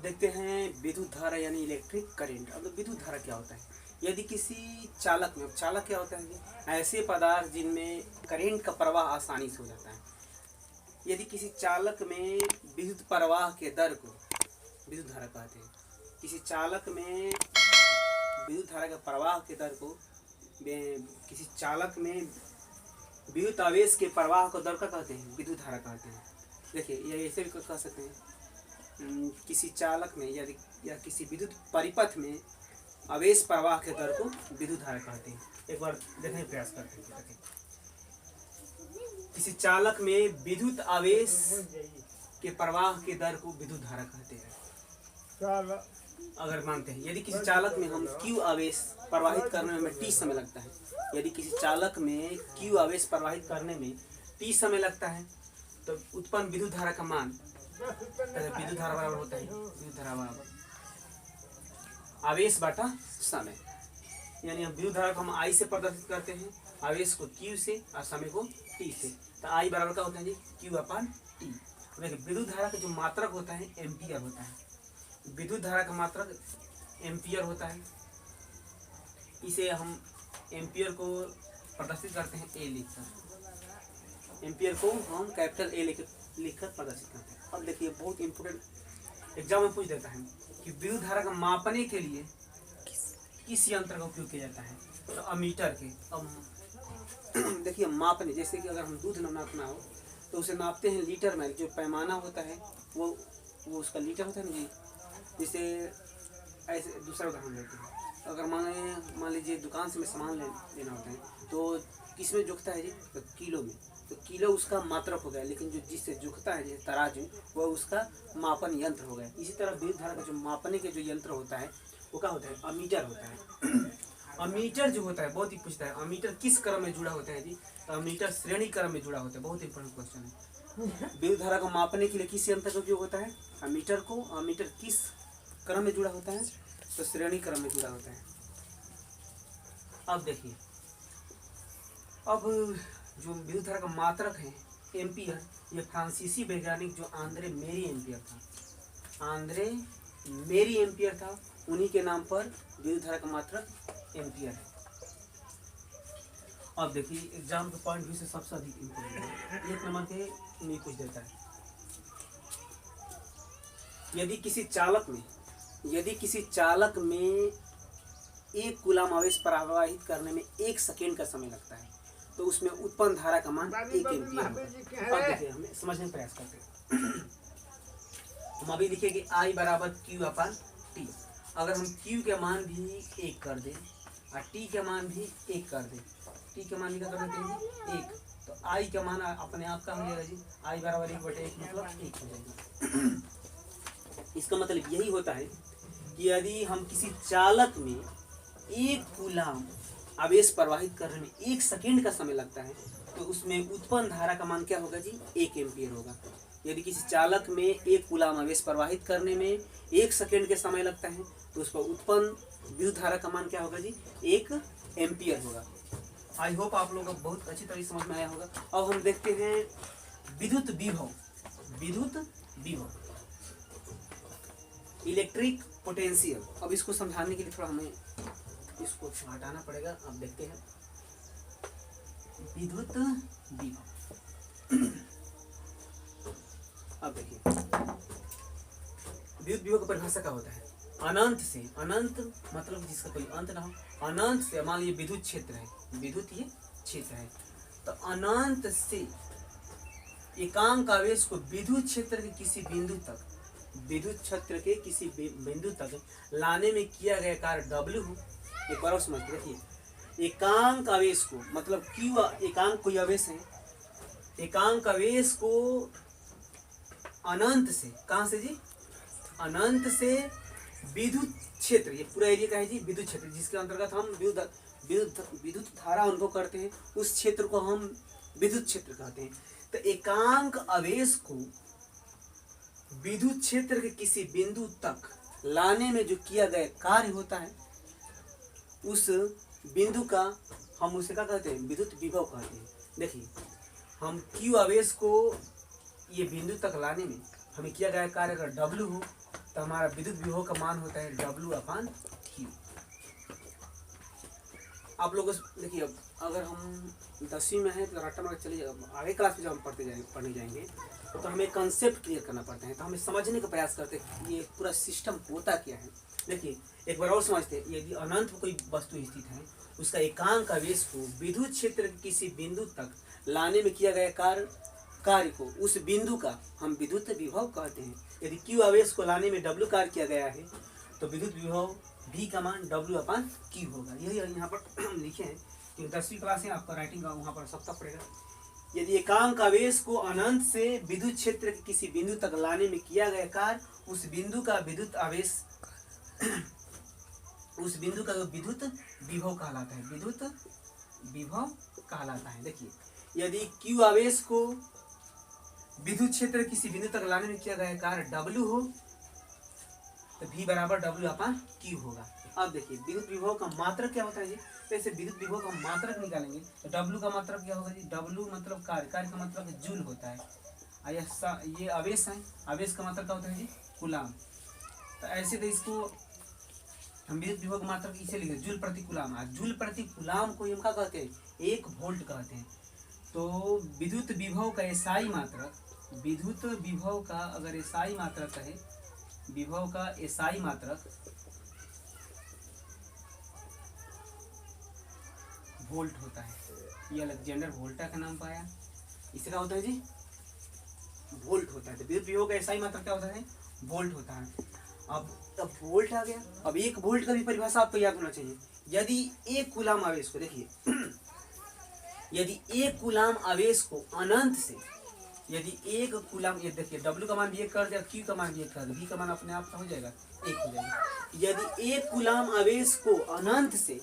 देखते हैं विद्युत धारा यानी इलेक्ट्रिक करंट। अब विद्युत धारा क्या होता है? यदि किसी चालक में, चालक क्या होता है कि ऐसे पदार्थ जिनमें करंट का प्रवाह आसानी से हो जाता है। यदि किसी चालक में विद्युत प्रवाह के दर को विद्युत धारा कहते हैं। किसी चालक में विद्युत धारा के प्रवाह के दर को, किसी चालक में विद्युत आवेश के प्रवाह को दर का कहते हैं, विद्युत धारा कहते हैं। देखिए ये ऐसे भी कह सकते हैं, किसी चालक में या किसी विद्युत परिपथ में आवेश प्रवाह के दर को विद्युत धारा कहते हैं। एक बार देखने का प्रयास करते हैं। किसी चालक में विद्युत आवेश के प्रवाह के दर को विद्युत धारा कहते हैं। अगर मानते हैं यदि किसी चालक में हम Q आवेश प्रवाहित करने में T समय लगता है, यदि किसी चालक में Q आवेश प्रवाहित करने में T समय लगता है, तो उत्पन्न विद्युत धारा का मान विद्युत धारा बराबर होता है विद्युत धारा बराबर आवेश बटा समय। यानी हम विद्युत धारा को हम I से प्रदर्शित करते हैं, आवेश को Q से और समय को T से। तो I बराबर का होता है जी Q/T। देखिए विद्युत धारा का जो मात्रक होता है एम्पियर होता है। विद्युत धारा का मात्रक एम्पियर होता है। इसे हम एम्पियर को प्रदर्शित करते हैं ए लिखकर। एम्पियर को हम कैपिटल ए लिखकर प्रदर्शित करते हैं। अब देखिए बहुत इंपोर्टेंट एग्जाम में पूछ देता है कि विद्युत धारा का मापने के लिए किस यंत्र का उपयोग किया जाता है? तो अमीटर के। अब देखिए मापने, जैसे कि अगर हम दूध नापना हो तो उसे नापते हैं लीटर में। जो पैमाना होता है वो उसका लीटर होता है ना जी। जैसे ऐसे दूसरा उदाहरण लेते हैं, अगर मान लीजिए दुकान से में सामान लेना होता है तो किस में जुखता है जी? तो किलो में। तो किलो उसका मात्रक हो गया, लेकिन जो जिससे जुखता है जैसे तराजू, वह उसका मापन यंत्र हो गया। इसी तरह विद्युत धारा का जो मापने के जो यंत्र होता है वो क्या होता है? अमीटर होता है। अमीटर जो होता है बहुत ही पूछता है, अमीटर किस क्रम में जुड़ा होता है जी? तो अमीटर श्रेणी क्रम में जुड़ा होता है। बहुत इंपॉर्टेंट क्वेश्चन है। विद्युत धारा को मापने के लिए किस यंत्र का उपयोग होता है? अमीटर को। अमीटर किस क्रम में जुड़ा होता है? तो श्रेणी क्रम में जुड़ा होता है। अब देखिए, अब जो विद्युत धारा का मात्रक है एम्पियर, ये फ्रांसीसी वैज्ञानिक जो आंद्रे मेरी एम्पियर था, उन्हीं के नाम पर विद्युत धारा का मात्रक एम्पियर है। अब देखिए एग्जाम के पॉइंट व्यू से सबसे अधिक इम्पोर्टेंट है, एक नंबर के नहीं पूछ देता है। यदि किसी चालक में 1 कूलाम आवेश प्रवाहित करने में 1 सेकेंड का समय लगता है, तो उसमें उत्पन्न धारा का मान 1 एम्पियर होगा। अब देखिए हमें समझने का प्रयास करते हैं। हम अभी लिखेंगे I बराबर Q/T। अगर हम Q के मान भी 1 कर दें और T के मान भी 1 कर दें, T के मान क्या कर देते हैं 1, तो I का मान अपने आप का हो जाएगा जी I बराबर 1/1 मतलब 1 हो जाएगा। इसका मतलब यही होता है कि यदि हम किसी चालक में 1 कूलाम आवेश प्रवाहित करने में 1 सेकेंड का समय लगता है, तो उसमें उत्पन्न धारा का मान क्या होगा जी? 1 एम्पियर होगा। यदि किसी चालक में 1 कूलाम आवेश प्रवाहित करने में 1 सेकेंड के समय लगता है, तो उस पर उत्पन्न विद्युत धारा का मान क्या होगा जी? 1 एम्पियर होगा। आई होप आप लोगों को बहुत अच्छी तरह समझ में आया होगा। अब हम देखते हैं विद्युत विभव। Electric potential. अब इसको समझाने के लिए थोड़ा हमें इसको हटाना पड़ेगा। अब देखते हैं विद्युत विभव। अब देखिए विद्युत विभव की परिभाषा क्या होता है? अनंत से, अनंत मतलब जिसका कोई अंत ना हो, अनंत से, मान लीजिए विद्युत क्षेत्र है, विद्युत ये क्षेत्र है, तो अनंत से एकांक आवेश को विद्युत क्षेत्र के किसी बिंदु तक लाने में किया गया कार्य W। एक बार और समझ देखिए, एकांक आवेश को मतलब Q, एकांक कोई आवेश है, एकांक आवेश को अनंत से, कहां से जी? अनंत से विद्युत क्षेत्र, ये पूरा एरिया का है जी विद्युत क्षेत्र, जिसके अंतर्गत हम विद्युत धारा अनुभव करते हैं, उस क्षेत्र को हम विद्युत क्षेत्र कहते हैं। तो एकांक आवेश को विद्युत क्षेत्र के किसी बिंदु तक लाने में जो किया गया कार्य होता है, उस बिंदु का हम उसे क्या कहते हैं? विद्युत विभव कहते हैं। देखिए हम Q आवेश को ये बिंदु तक लाने में हमें किया गया कार्य अगर W हो, तो हमारा विद्युत विभव का मान होता है W/Q। आप लोग देखिए, अब अगर हम 10वीं में हैं तो रट्टा मार चले जाए, आगे क्लास में जब हम पढ़ने जाएंगे तो हमें कंसेप्ट क्लियर करना पड़ता है, तो हमें समझने का प्रयास करते हैं ये पूरा सिस्टम होता क्या है। देखिए एक बार और समझते हैं, यदि अनंत में कोई वस्तु स्थित है, उसका एकांक आवेश को विद्युत क्षेत्र के किसी बिंदु तक लाने में किया गया कार्य को, उस बिंदु का हम विद्युत विभव कहते हैं। यदि Q आवेश को लाने में W कार्य किया गया है तो विद्युत विभव V का मान W/Q होगा। यही यहाँ पर लिखे हैं कि 10वीं क्लास है, आपका राइटिंग का वहाँ पर सबका पड़ेगा। यदि एकांक आवेश को अनंत से विद्युत क्षेत्र के किसी बिंदु तक लाने में किया गया कार्य, उस बिंदु का विद्युत आवेश उस बिंदु का विद्युत विभव कहलाता है, विद्युत विभव कहलाता है। देखिए यदि Q आवेश को विद्युत क्षेत्र किसी बिंदु तक लाने में किया गया कार्य W हो तो V बराबर W/Q होगा। अब देखिए विद्युत विभव का मात्रक क्या होता है जी, वैसे विद्युत विभव का मात्रक निकालेंगे तो W का मात्रक क्या होगा जी, W मतलब कार्य, कार्य का मतलब जूल होता है। ये आवेश है, आवेश का मात्रक क्या होता है जी, कूलाम। तो ऐसे तो इसको हम विद्युत विभव का मात्रक इसे लिखे जूल प्रति कूलाम। जूल प्रति कूलाम को हम क्या कहते हैं, 1 वोल्ट कहते हैं। तो विद्युत विभव का एसआई मात्रक, विद्युत विभव का अगर एसआई मात्रक है, विभव का एसआई मात्रक वोल्ट होता है। ये अलेक्जेंडर वोल्टा का नाम पाया, इसे क्या होता है जी, वोल्ट होता है। तो विद्युत विभव का एसआई मात्रक क्या होता है, वोल्ट होता है। अब वोल्ट आ गया। अब 1 वोल्ट का भी परिभाषा आपको याद होना चाहिए। यदि 1 कूलाम आवेश को, देखिए यदि 1 कूलाम आवेश को अनंत से, यदि 1 कूलाम, ये देखिए W का मान भी 1 कर दिया, Q का मान भी 1 कर दिया, V का मान अपने आप हो जाएगा 1 हो जाएगा। यदि 1 कूलाम आवेश को अनंत से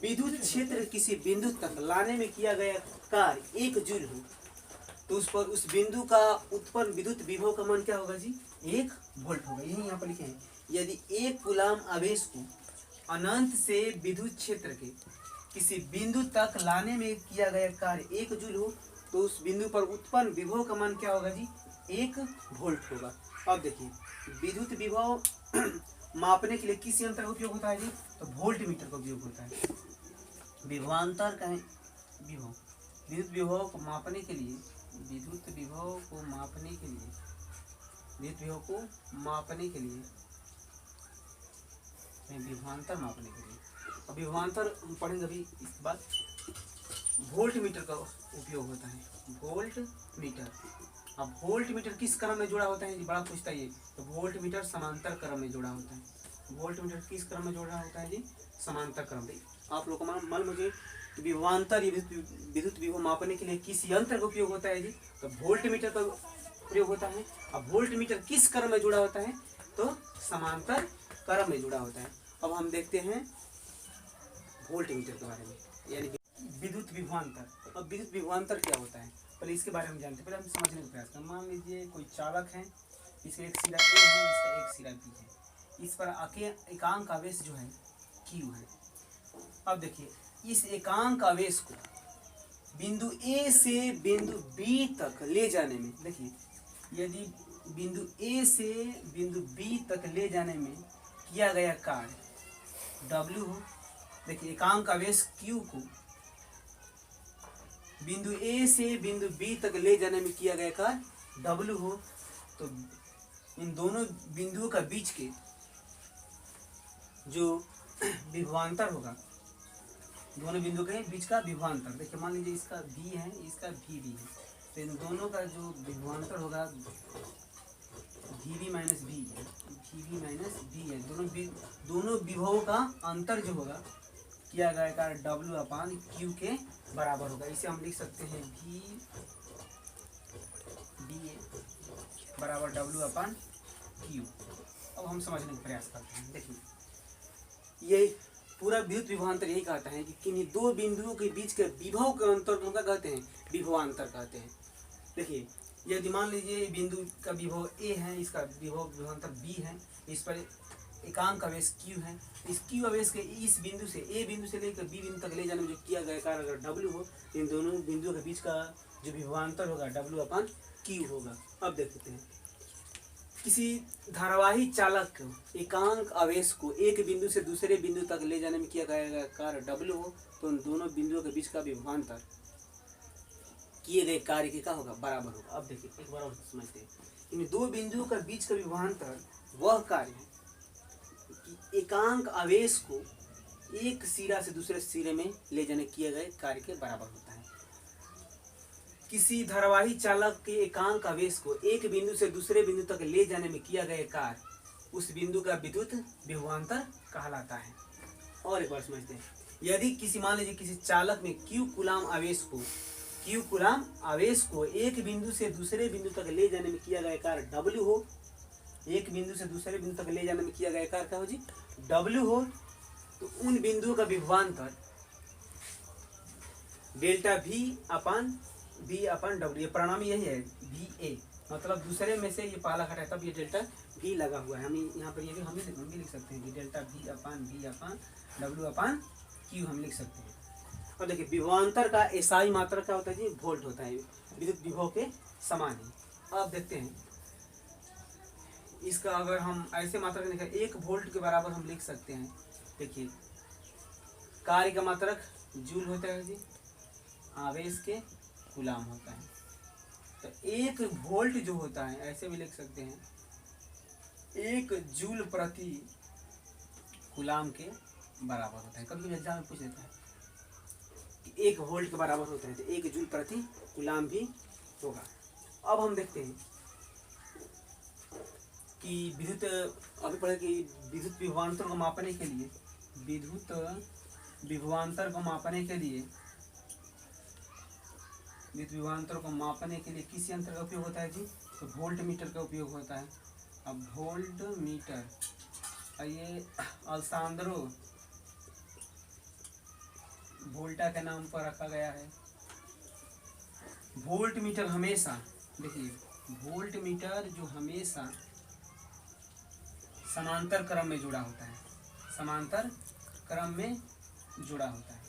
विद्युत क्षेत्र किसी बिंदु तक लाने में किया गया कार्य 1 जूल हो तो उस पर उस बिंदु का उत्पन्न विद्युत विभव का मान क्या होगा जी, 1 वोल्ट होगा। यही यहाँ पर लिखे हैं, यदि 1 कूलाम आवेश को अनंत से विद्युत क्षेत्र के किसी बिंदु तक लाने में किया गया कार्य 1 जूल हो तो उस बिंदु पर उत्पन्न विभव का मान क्या होगा जी, 1 वोल्ट होगा। अब देखिए विद्युत विभव मापने के लिए किस यंत्र का उपयोग होता है जी, तो वोल्ट मीटर का उपयोग होता है। विभवांतर का विभव, विद्युत विभव को मापने के लिए, विद्युत विभव को मापने के लिए, विद्युत विभव को मापने के लिए, विभवांतर मापने के लिए, अब विभवांतर पढ़ेंगे अभी इस बात। वोल्ट मीटर का उपयोग होता है, वोल्ट मीटर। अब वोल्ट मीटर किस क्रम में जुड़ा होता है, बड़ा पूछता है ये। तो वोल्ट मीटर समांतर क्रम में जुड़ा होता है। वोल्ट मीटर किस क्रम में जुड़ा होता है जी, समांतर क्रम में। आप लोग को मान मुझे विभवांतर विद्युत विभव मापने के लिए किस यंत्र का उपयोग होता है जी, तो वोल्ट मीटर का प्रयोग होता है। अब वोल्ट मीटर किस क्रम में जुड़ा होता है, तो समांतर क्रम में जुड़ा होता है। अब हम देखते हैं वोल्ट मीटर के बारे में, यानी विद्युत विभवांतर। अब विद्युत विभवांतर क्या होता है, पहले इसके बारे में जानते हैं, पहले हम समझने का प्रयास करें। मान लीजिए कोई चालक है, इसका एक सिरा A है, इसका एक सिरा B है, इस पर एकांक आवेश जो है Q है। अब देखिए इस एकांक आवेश को बिंदु A से बिंदु B तक ले जाने में, देखिए यदि बिंदु A से बिंदु B तक ले जाने में किया गया कार्य W हो, देखिए एकांक आवेश Q को बिंदु A से बिंदु B तक ले जाने में किया गया कार्य W हो, तो इन दोनों बिंदुओं का बीच के जो विभवांतर होगा, दोनों बिंदु के बीच का विभवांतर, देखिए मान लीजिए इसका B है, इसका VB है, तो इन दोनों का जो विभवांतर होगा VB माइनस V है, VB माइनस V है। दोनों विभवों का अंतर जो होगा किया गया कार्य W/Q के बराबर होगा। इसे हम लिख सकते हैं VB बराबर W/Q। अब हम समझने का प्रयास करते हैं। देखिए ये पूरा विद्युत विभवांतर यही कहता है कि किन्हीं दो बिंदुओं के बीच के विभव के अंतर को क्या कहते हैं, विभवांतर कहते हैं। देखिए यदि मान लीजिए बिंदु का विभव A है, इसका विभवांतर B है, इस पर एकांक आवेश Q है, इस Q आवेश के इस बिंदु से A बिंदु से लेकर B बिंदु तक ले जाने में जो किया गया कार्य अगर W हो, इन दोनों बिंदुओं के बीच का जो विभवांतर होगा W/Q होगा। अब देखते हैं किसी धारावाही चालक को एकांक आवेश को एक बिंदु से दूसरे बिंदु तक ले जाने में किया गया कार्य W हो तो उन दोनों बिंदुओं के बीच का विभवांतर किए गए कार्य के क्या होगा, बराबर होगा। अब देखिए एक बार और समझते हैं, इन दो बिंदुओं का बीच का विभवांतर वह कार्य है कि एकांक आवेश को एक सिरा से दूसरे सिरे में ले जाने किए गए कार्य के बराबर होता है। किसी धारावाही चालक के एकांक आवेश को एक बिंदु से दूसरे बिंदु तक ले जाने में किया गया कार्य उस बिंदु का विद्युत विभवांतर कहलाता है। और एक बार समझते हैं, यदि किसी मान लीजिए किसी चालक में Q कूलाम आवेश को एक बिंदु से दूसरे बिंदु तक ले जाने में किया गया कार्य W हो, एक बिंदु से दूसरे बिंदु तक ले जाने में किया गया कार्य क्या हो जी, W हो, तो उन बिंदुओं का विभवांतर डेल्टा V अपन W, ये परिणाम यही है VA, मतलब दूसरे में से ये पहला घटा है तब ये डेल्टा V लगा हुआ है। हम यहाँ पर ये भी हम भी लिख सकते हैं कि डेल्टा V अपन W अपन Q हम लिख सकते हैं। और देखिए विभवांतर का एसआई मात्रा क्या होता है जी, वोल्ट होता है, विद्युत विभव के समान है। अब देखते हैं इसका, अगर हम ऐसे मात्रक देखें 1 वोल्ट के बराबर हम लिख सकते हैं। देखिए कार्य का मात्रक जूल होता है जी, आवेश के कूलाम होता है, तो 1 वोल्ट जो होता है ऐसे भी लिख सकते हैं 1 जूल प्रति कूलाम के बराबर होता है। कभी एग्जाम में पूछ लेता है कि 1 वोल्ट के बराबर होता है, तो 1 जूल प्रति कूलाम भी होगा। अब हम देखते हैं कि विद्युत, अभी पढ़े कि विद्युत विभवांतर को मापने के लिए, विद्युत विभवांतर को मापने के लिए, विद्युत विभवांतर को मापने के लिए किस यंत्र का उपयोग होता है जी, तो वोल्ट मीटर का उपयोग होता है। अब वोल्ट मीटर, ये अल्सांद्रो वोल्टा के नाम पर रखा गया है। वोल्ट मीटर हमेशा, देखिए वोल्ट मीटर जो हमेशा समांतर क्रम में जुड़ा होता है, समांतर क्रम में जुड़ा होता है,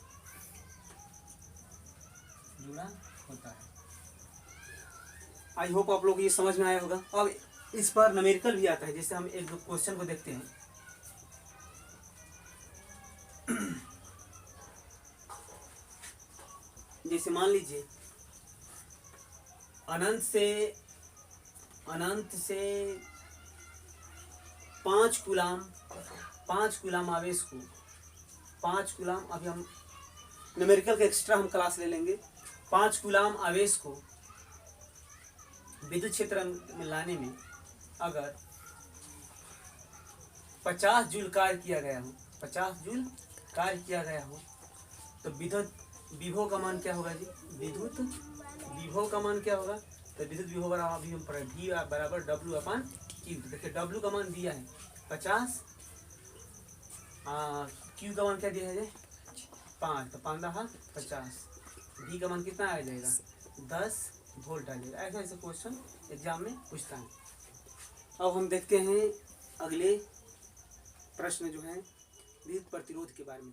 आई होप आप लोग ये समझ में आया होगा। अब इस पर न्यूमेरिकल भी आता है, जैसे हम एक दो क्वेश्चन को देखते हैं। जैसे मान लीजिए अनंत से 5 कूलाम आवेश को, 5 कूलाम, अभी हम न्यूमेरिकल का एक्स्ट्रा हम क्लास ले लेंगे। 5 कूलाम आवेश को विद्युत क्षेत्र में लाने में अगर 50 जूल कार्य किया गया हो, 50 जूल कार्य किया गया हो, तो विद्युत विभव का मान क्या होगा जी, विद्युत विभव का मान क्या होगा, तो विद्युत विभव बराबर अभी हम पढ़े V बराबर W अपन Q। देखिए W का मान दिया है 50, Q का मान क्या दिया है 5, तो 5×50, V का मान कितना आ जाएगा 10 वोल्ट आ जाएगा। ऐसे ऐसे क्वेश्चन एग्जाम में पूछता है। अब हम देखते हैं अगले प्रश्न जो है विद्युत प्रतिरोध के बारे में।